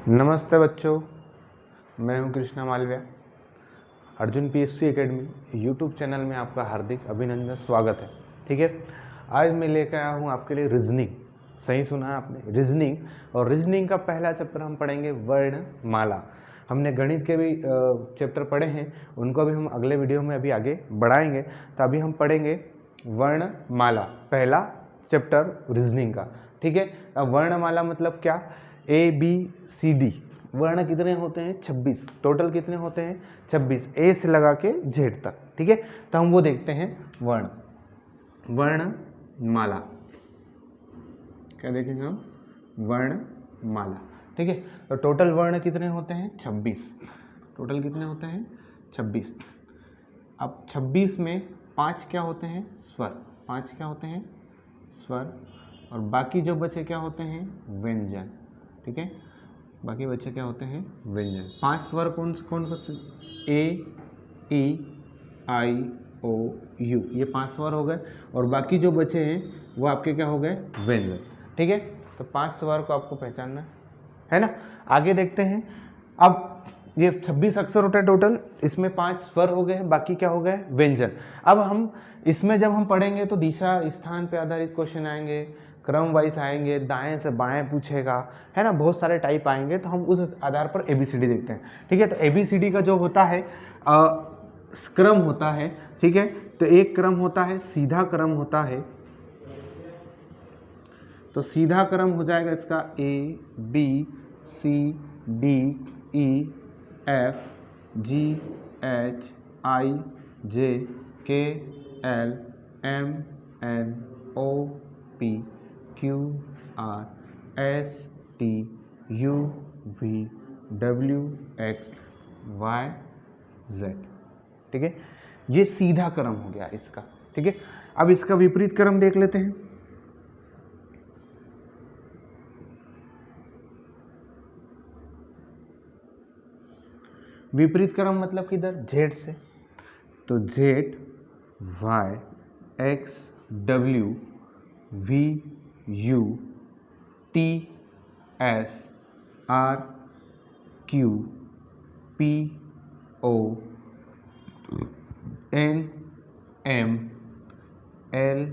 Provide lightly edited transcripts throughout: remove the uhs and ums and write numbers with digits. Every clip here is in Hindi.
नमस्ते बच्चों, मैं हूं Krishna Malviya. Arjun PSC academy YouTube channel में आपका हार्दिक अभिनंदन स्वागत है। ठीक है, आज मैं लेकर आया हूं आपके लिए रीजनिंग। सही सुना है आपने, रीजनिंग। और रीजनिंग का पहला चैप्टर हम पढ़ेंगे वर्णमाला। हमने गणित के भी चैप्टर पढ़े हैं, उनको भी हम अगले वीडियो में अभी आगे बढ़ाएंगे। तो अभी हम पढ़ेंगे वर्णमाला, पहला चैप्टर रीजनिंग का। ठीक है, अब वर्णमाला मतलब क्या? ए बी सी डी वर्ण कितने होते हैं? 26। टोटल कितने होते हैं? 26, ए से लगा के जेड तक। ठीक है, तो हम वो देखते हैं। वर्णमाला क्या देखेंगे हम? वर्णमाला। ठीक है, तो टोटल वर्ण कितने होते हैं? 26। टोटल कितने होते हैं? 26। अब 26 में 5 क्या होते हैं? स्वर। 5 क्या होते हैं? स्वर। और बाकी जो बचे क्या होते हैं? व्यंजन। ठीक है, बाकी बच्चे क्या होते हैं? व्यंजन। 5 स्वर कौन कौन से? ए, ई, आई, ओ, यू, ये 5 स्वर हो गए। और बाकी जो बचे हैं वो आपके क्या हो गए? व्यंजन। ठीक है, तो 5 स्वर को आपको पहचानना है ना। आगे देखते हैं। अब ये 26 अक्षर होता है टोटल, इसमें 5 स्वर हो गए, बाकी क्या हो गए? व्यंजन। अब हम इसमें जब हम पढ़ेंगे तो दिशा स्थान पे आधारित क्वेश्चन आएंगे, क्रम वाइज आएंगे, दाएं से बाएं पूछेगा, है ना, बहुत सारे टाइप आएंगे। तो हम उस आधार पर एबीसीडी देखते हैं। ठीक है, तो एबीसीडी का जो होता है क्रम होता है। ठीक है, तो एक क्रम होता है, सीधा क्रम होता है। तो सीधा क्रम हो जाएगा इसका A B C D E F G H I J K L M N O P Q R S T U V W X Y Z. ठीक है, ये सीधा क्रम हो गया इसका। ठीक है, अब इसका विपरीत क्रम देख लेते हैं। विपरीत क्रम मतलब किधर? जेड से। तो Z Y X W V U T S R Q P O N M L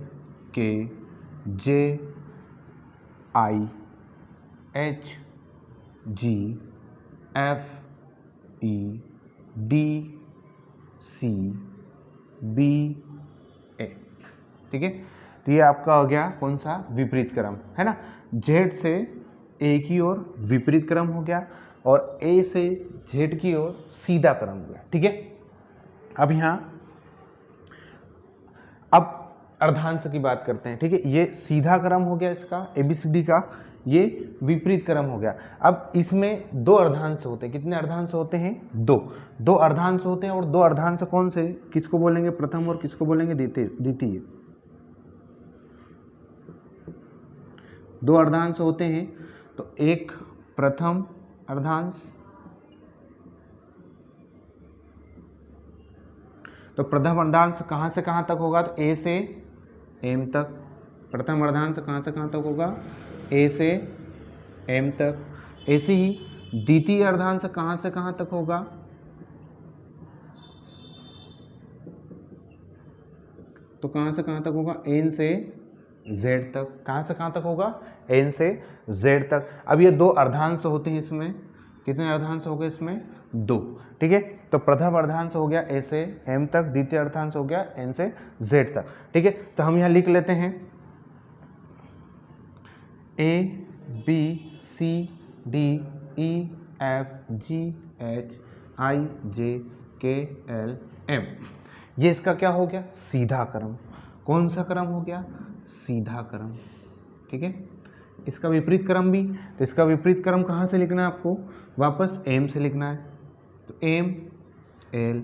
K J I H G F E D C B A. ठीक है, तो ये आपका हो गया कौन सा? विपरीत क्रम, है ना। जेड से ए की ओर विपरीत क्रम हो गया, और ए से जेड की ओर सीधा क्रम हो गया। ठीक है, अब यहाँ अब अर्धांश की बात करते हैं। ठीक है, ये सीधा क्रम हो गया इसका एबीसीडी का, ये विपरीत क्रम हो गया। अब इसमें 2 अर्धांश होते हैं। कितने अर्धांश होते हैं? 2 अर्धांश होते हैं। और 2 अर्धांश कौन से? किसको बोलेंगे प्रथम और किसको बोलेंगे द्वितीय? 2 अर्धांश होते हैं। तो एक प्रथम अर्धांश, तो प्रथम अर्धांश कहाँ से कहाँ तक होगा? तो ए से एम तक। प्रथम अर्धांश कहाँ से कहाँ तक होगा? ए से एम तक। ऐसे ही द्वितीय अर्धांश कहाँ से कहाँ तक होगा? तो कहाँ से कहाँ तक होगा? एन से जेड तक। कहाँ से कहाँ तक होगा? एन से जेड तक। अब ये 2 अर्धांश होते हैं इसमें। कितने अर्धांश हो गए इसमें? 2। ठीक है, तो प्रथम अर्धांश हो गया ए से एम तक, द्वितीय अर्धांश हो गया एन से जेड तक। ठीक है, तो हम यहाँ लिख लेते हैं A B C D E F G H I J K L M. ये इसका क्या हो गया? सीधा क्रम। कौन सा क्रम हो गया? सीधा क्रम। ठीक है, इसका विपरीत क्रम भी। तो इसका विपरीत क्रम कहाँ से लिखना है आपको? वापस एम से लिखना है। तो M L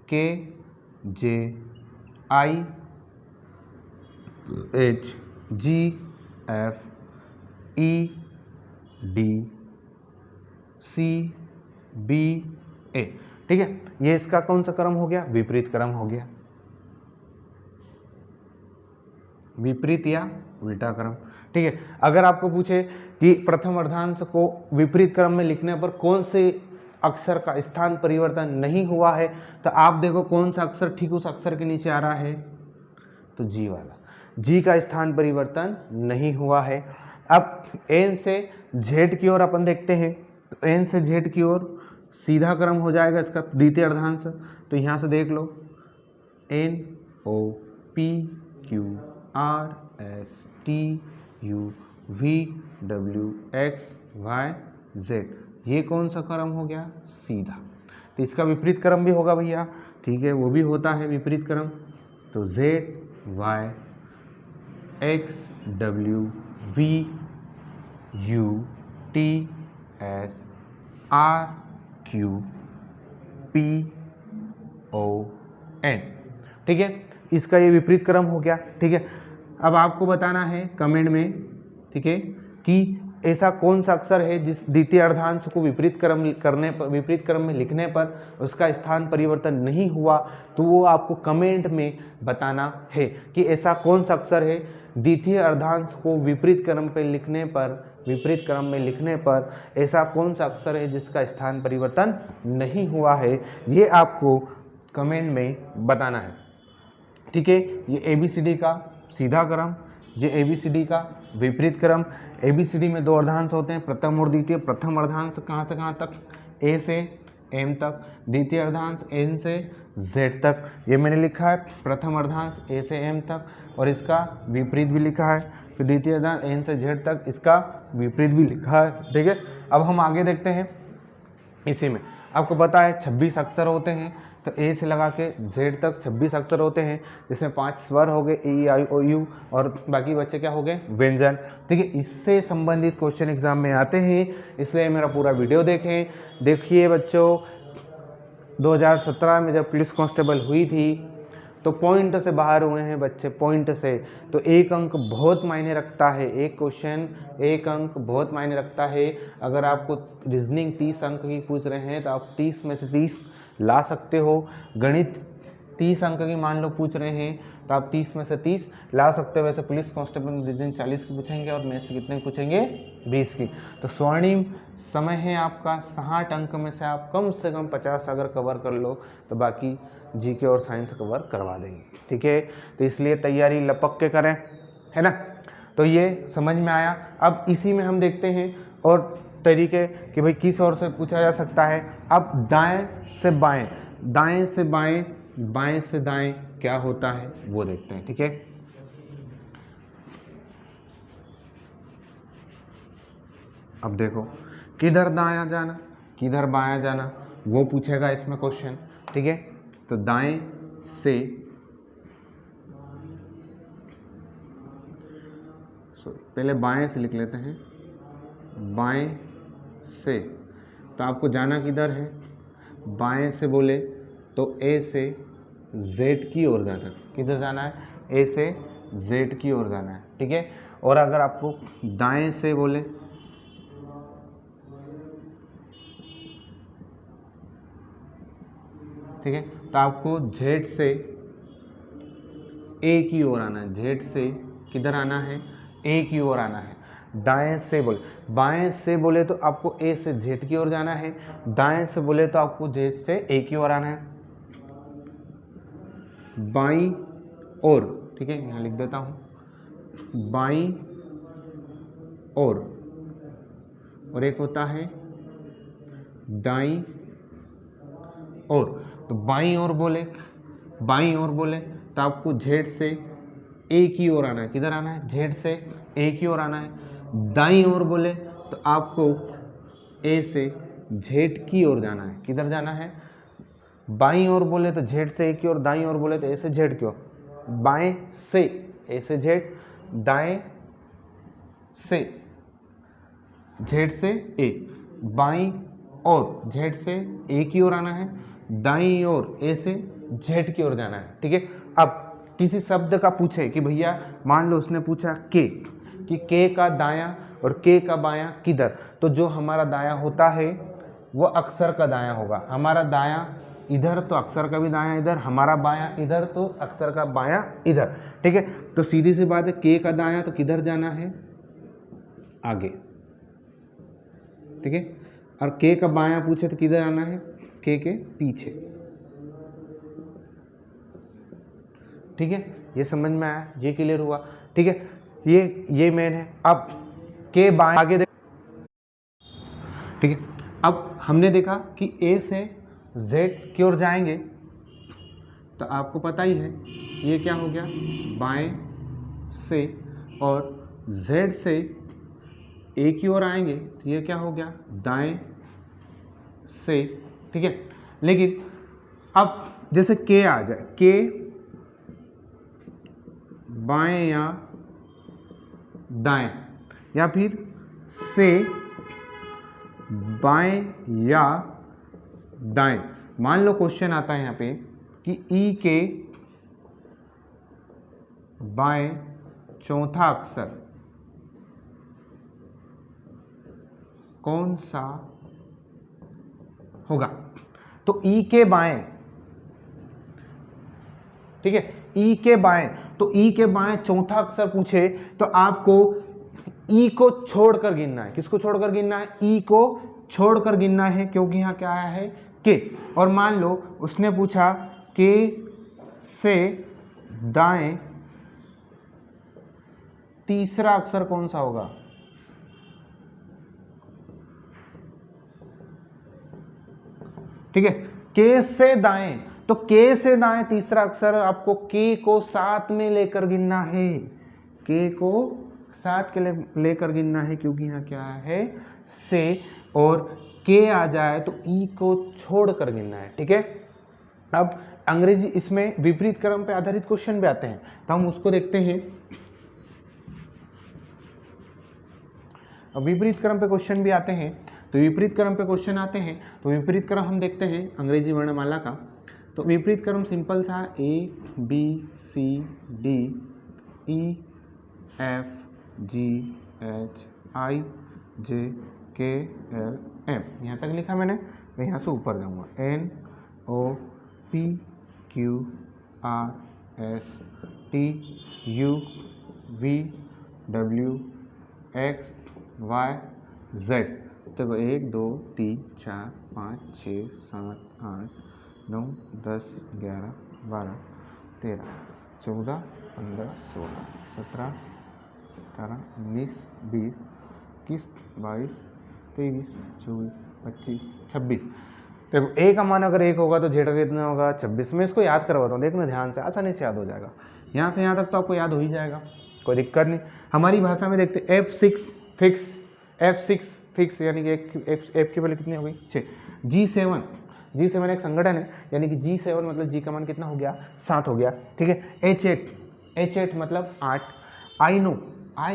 K J I H G F E D C B A. ठीक है, ये इसका कौन सा क्रम हो गया? विपरीत क्रम हो गया। विपरीत या उल्टा क्रम। ठीक है, अगर आपको पूछे कि प्रथम अर्धांश को विपरीत क्रम में लिखने पर कौन से अक्षर का स्थान परिवर्तन नहीं हुआ है, तो आप देखो कौन सा अक्षर ठीक उस अक्षर के नीचे आ रहा है, तो जी वाला, जी का स्थान परिवर्तन नहीं हुआ है। अब एन से जेड की ओर अपन देखते हैं, तो एन से जेड की ओर सीधा क्रम हो जाएगा इसका द्वितीय अर्धांश। तो यहाँ से देख लो N O P Q R S T U V W X Y Z, ये कौन सा क्रम हो गया, सीधा। तो इसका विपरीत क्रम भी होगा भैया, ठीक है, वो भी होता है विपरीत क्रम। तो Z Y X W V U T S R Q P O N, ठीक है, इसका ये विपरीत क्रम हो गया। ठीक है, अब आपको बताना है कमेंट में, ठीक है, कि ऐसा कौन सा अक्षर है जिस द्वितीय अर्धांश को विपरीत क्रम में लिखने पर उसका स्थान परिवर्तन नहीं हुआ, तो वो आपको कमेंट में बताना है कि ऐसा कौन सा अक्षर है द्वितीय अर्धांश को विपरीत क्रम में लिखने पर ऐसा कौन सा अक्षर है जिसका स्थान परिवर्तन नहीं हुआ है, ये आपको कमेंट में बताना है। ठीक है, ये ABCD का सीधा क्रम, ये ABCD का विपरीत क्रम। ABCD में दो अर्धांश होते हैं, प्रथम और द्वितीय। प्रथम अर्धांश कहाँ से कहाँ तक, A से M तक। द्वितीय अर्धांश N से Z तक। ये मैंने लिखा है प्रथम अर्धांश A से M तक, और इसका विपरीत भी लिखा है। फिर द्वितीय अर्धांश N से Z तक, इसका विपरीत भी लिखा है। ठीक है, अब हम आगे देखते हैं। इसी में आपको पता है 26 अक्षर होते हैं, तो A से लगा के Z तक 26 अक्षर होते हैं, जिसमें 5 स्वर हो गए E I O U, और बाकी बच्चे क्या हो गए, व्यंजन। ठीक है, इससे संबंधित क्वेश्चन एग्जाम में आते हैं, इसलिए मेरा पूरा वीडियो देखें। देखिए बच्चों, 2017 में जब पुलिस कांस्टेबल हुई थी तो पॉइंट से बाहर हुए हैं बच्चे, पॉइंट से, तो एक अंक बहुत मायने रखता है। एक क्वेश्चन एक अंक बहुत मायने रखता है। अगर आपको रीजनिंग 30 अंक की पूछ रहे हैं तो आप 30 में से 30 ला सकते हो। गणित 30 अंक की मान लो पूछ रहे हैं तो आप 30 में से 30 ला सकते हो। वैसे पुलिस कांस्टेबल में रीजनिंग 40 की पूछेंगे और मैथ्स से कितने पूछेंगे, 20 की। तो स्वर्णिम समय है आपका 60 अंक में से आप कम से कम 50 अगर कवर कर लो तो बाकी जीके और साइंस कवर करवा देंगे। ठीक है, तो इसलिए तैयारी लपक के करें, है ना। तो ये समझ में आया। अब इसी में हम देखते हैं और तरीके कि भाई किस ओर से पूछा जा सकता है। अब दाएं से बाएं, दाएं से बाएं, बाएं से दाएं क्या होता है वो देखते हैं। ठीक है, अब देखो किधर दायां जाना किधर बायां जाना वो पूछेगा इसमें क्वेश्चन। ठीक है, तो दाएं से, पहले बाएं से लिख लेते हैं, बाएं से, तो आपको जाना किधर है, बाएं से बोले तो A से Z की ओर जाना है। किधर जाना है, A से Z की ओर जाना है। ठीक है, और अगर आपको दाएं से बोले, ठीक है, तो आपको Z से A की ओर आना है। Z से किधर आना है, A की ओर आना है। दाएं से बोले, बाएं से बोले तो आपको A से Z की ओर जाना है, दाएं से बोले तो आपको Z से A की ओर आना है। बाईं ओर, ठीक है, यहाँ लिख देता हूँ, बाईं ओर, और एक होता है दाईं ओर। तो बाईं ओर बोले, बाईं ओर बोले तो आपको Z से A की ओर आना है। किधर आना है, Z से A की ओर आना है। दाईं ओर बोले तो आपको A से Z की ओर जाना है। किधर जाना है, बाईं ओर बोले तो Z से A की ओर, दाईं ओर बोले तो A से Z की ओर। बाएं से A से Z, दाएं से Z से A, बाईं और Z से A की ओर आना है, दाईं ओर A से Z की ओर जाना है। ठीक है, अब किसी शब्द का पूछे कि भैया मान लो उसने पूछा K, कि K का दायां और K का बायां किधर, तो जो हमारा दायां होता है वो अक्षर का दायां होगा। हमारा दायां इधर तो अक्षर का भी दायां इधर, हमारा बायां इधर तो अक्षर का बायां इधर, ठीक है। तो सीधी सी बात है, के का दायां तो किधर जाना है, आगे, ठीक है। और के का बायां पूछे तो किधर आना है, के पीछे, ठीक है। ये समझ में आया, ये क्लियर हुआ, ठीक है। ये मेन है। अब के बाएं आगे देख, ठीक है। अब हमने देखा कि ए से जेड की ओर जाएंगे तो आपको पता ही है ये क्या हो गया, बाएं से, और जेड से ए की ओर आएंगे तो ये क्या हो गया, दाएं से, ठीक है। लेकिन अब जैसे के आ जाए, के बाएं या दाएं, या फिर से बाएं या दाएं। मान लो क्वेश्चन आता है यहाँ पे कि ई के बाएं चौथा अक्षर कौन सा होगा, तो ई के बाएं, ठीक है, ई के बाएं, तो ई के बाएं चौथा अक्षर पूछे तो आपको ई को छोड़कर गिनना है। किसको छोड़कर गिनना है, ई को छोड़कर गिनना है, क्योंकि यहां क्या आया है, के। और मान लो उसने पूछा के से दाएं तीसरा अक्षर कौन सा होगा, ठीक है। के से दाएं, तो के से दाएं तीसरा अक्षर आपको के को साथ में लेकर गिनना है, के को साथ के लेकर गिनना है, क्योंकि यहाँ क्या है, से, और के आ जाए तो ई को छोड़कर गिनना है, ठीक है। अब अंग्रेजी इसमें विपरीत क्रम पे आधारित क्वेश्चन भी आते हैं, तो हम उसको देखते हैं। अब विपरीत क्रम पे क्वेश्चन भी आते हैं, तो विपरीत क्रम पे क्वेश्चन आते हैं, तो विपरीत क्रम हम देखते हैं अंग्रेजी वर्णमाला का। तो विपरीत क्रम सिंपल सा, A B C D E F G H I J K L M, यहाँ तक लिखा मैंने। मैं यहाँ से ऊपर जाऊँगा, N O P Q R S T U V W X Y Z. तो 1 2 3 4 5 6 7 8 9 10 11 12 13 14 15 16 17 18 19 20 21 22 23 24 25 26। देखो ए का मान अगर 1 होगा तो जेड का कितना होगा, 26। मैं इसको याद करवाता हूँ, देखना ध्यान से, आसानी से याद हो जाएगा। यहाँ से यहाँ तक तो आपको याद हो ही जाएगा, कोई दिक्कत नहीं। हमारी भाषा में देखते F6 फिक्स, F6 फिक्स यानी कि F की वैल्यू कितनी हो गई, 6। G7 एक संगठन है, यानी कि G7 मतलब G का मान कितना हो गया, 7 हो गया, ठीक है। H8 मतलब 8। आई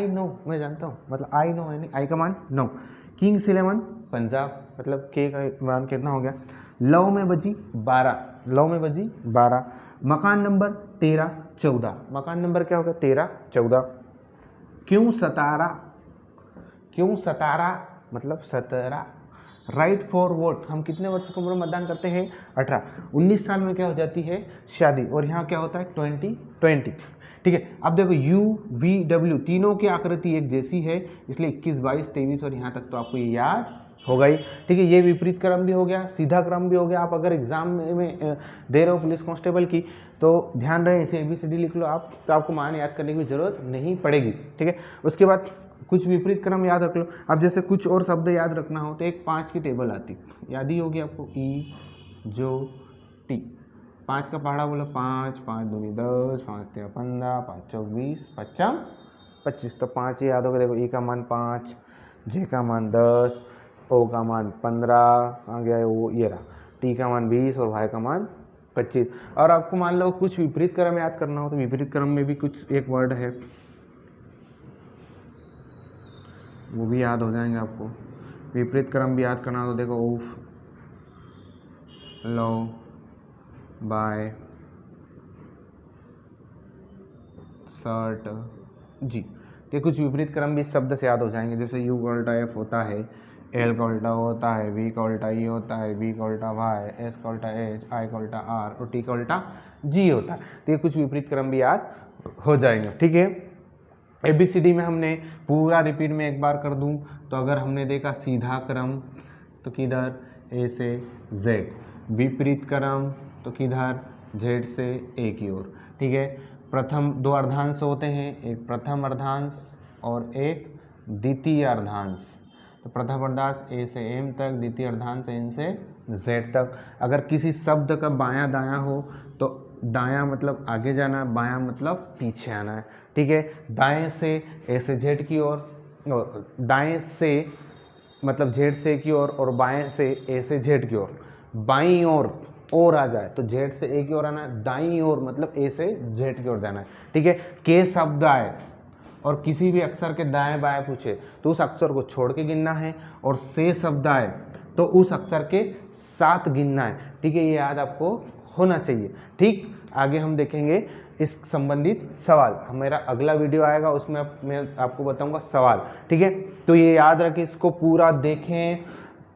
नो मैं जानता हूँ, मतलब आई नो यानी आई का मान 9। किंग्स 11 पंजाब, मतलब के का मान कितना हो गया, लव में बजी 12। मकान नंबर 13 14, मकान नंबर क्या हो गया, 13 14। क्यों 17 मतलब 17। राइट फॉर वोट, हम कितने वर्ष की उम्र में मतदान करते हैं, 18। 19 साल में क्या हो जाती है, शादी, और यहाँ क्या होता है 2020, ठीक है। अब देखो U V W तीनों की आकृति एक जैसी है, इसलिए 21 22 23 और यहाँ तक तो आपको ये याद होगा ही, ठीक है। ये विपरीत क्रम भी हो गया, सीधा क्रम भी हो गया। आप अगर एग्जाम में दे रहे हो पुलिस कांस्टेबल की, तो ध्यान रहे इसे ABCD लिख लो आप, तो आपको मान याद करने की जरूरत नहीं पड़ेगी, ठीक है। उसके बाद कुछ विपरीत क्रम याद रख लो। अब जैसे कुछ और शब्द याद रखना हो तो एक 5 की टेबल आती, याद ही होगी आपको, ई जो टी। 5 का पहाड़ा बोलो, 5 5 दूनी 10, 5 3 15, 5 4 20, 5 25। तो 5 याद होगा। देखो ई का मान 5, जे का मान 10, ओ का मान 15, कहाँ गया है वो, ये रहा, टी का मान 20 और वाई का मान 25। और आपको मान लो कुछ विपरीत क्रम याद करना हो तो विपरीत क्रम में भी कुछ एक वर्ड है, वो भी याद हो जाएंगे आपको। विपरीत क्रम भी याद करना हो तो देखो, ऑफ, लो, बाय, शर्ट, जी। ये कुछ विपरीत क्रम भी इस शब्द से याद हो जाएंगे, जैसे यू अल्टा एफ होता है, एल का उल्टा होता है, वी का उल्टा ई होता है, बी का उल्टा वाई, एस का उल्टा एच, आई का उल्टा आर और टी का उल्टा जी होता है। तो ये कुछ विपरीत क्रम भी याद हो जाएंगे, ठीक है। ABCD में हमने पूरा रिपीट में एक बार कर दूं तो अगर हमने देखा सीधा क्रम तो किधर ए से जेड, विपरीत क्रम तो किधर जेड से ए की ओर, ठीक है। प्रथम दो अर्धांश होते हैं, एक प्रथम अर्धांश और एक द्वितीय अर्धांश। तो प्रथम अर्धांश ए से एम तक, द्वितीय अर्धांश एन से जेड तक। अगर किसी शब्द का बायां दायां हो तो दायां मतलब आगे जाना, बायां मतलब पीछे आना है, ठीक है। दाएं से ए से जेड की ओर, दाएं से मतलब जेड से की ओर और बाएं से ए से जेड की ओर। बाईं ओर आ जाए तो जेड से ए की ओर आना है, दाईं ओर मतलब ए से जेड की ओर जाना है, ठीक है। के शब्द आए और किसी भी अक्षर के दाएं बाएं पूछे तो उस अक्षर को छोड़ के गिनना है, और से शब्द आए तो उस अक्षर के साथ गिनना है, ठीक है। ये याद आपको होना चाहिए, ठीक। आगे हम देखेंगे इस संबंधित सवाल, मेरा अगला वीडियो आएगा उसमें मैं आपको बताऊंगा सवाल, ठीक है। तो ये याद रखें, इसको पूरा देखें,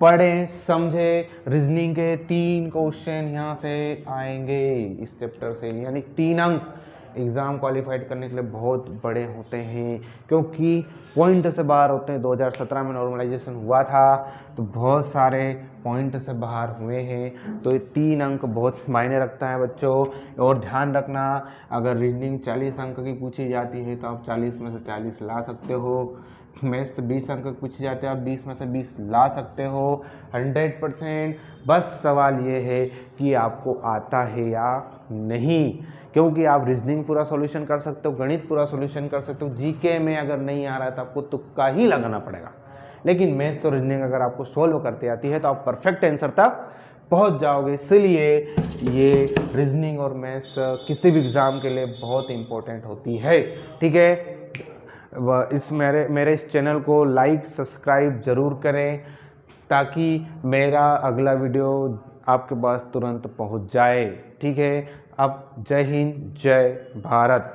पढ़ें, समझें। रीजनिंग के 3 क्वेश्चन यहाँ से आएंगे इस चैप्टर से, यानी 3 अंक एग्ज़ाम क्वालिफाइड करने के लिए बहुत बड़े होते हैं, क्योंकि पॉइंट से बाहर होते हैं। 2017 में नॉर्मलाइजेशन हुआ था तो बहुत सारे पॉइंट से बाहर हुए हैं, तो ये 3 अंक बहुत मायने रखता है बच्चों। और ध्यान रखना, अगर रीजनिंग 40 अंक की पूछी जाती है तो आप 40 में से 40 ला सकते हो। मैथ्स 20 अंक पूछे जाते हैं, आप 20 में से 20 ला सकते हो 100%। बस सवाल ये है कि आपको आता है या नहीं, क्योंकि आप रीजनिंग पूरा सॉल्यूशन कर सकते हो, गणित पूरा सॉल्यूशन कर सकते हो, जीके में अगर नहीं आ रहा है तो आपको तुक्का ही लगाना पड़ेगा। लेकिन मैथ्स और रीजनिंग अगर आपको सोल्व करते आती है तो आप परफेक्ट आंसर तक पहुंच जाओगे। इसलिए ये रीजनिंग और मैथ्स किसी भी एग्जाम के लिए बहुत इंपॉर्टेंट होती है, ठीक है। मेरे इस चैनल को लाइक सब्सक्राइब जरूर करें ताकि मेरा अगला वीडियो आपके पास तुरंत पहुंच जाए, ठीक है। अब जय हिंद, जय भारत।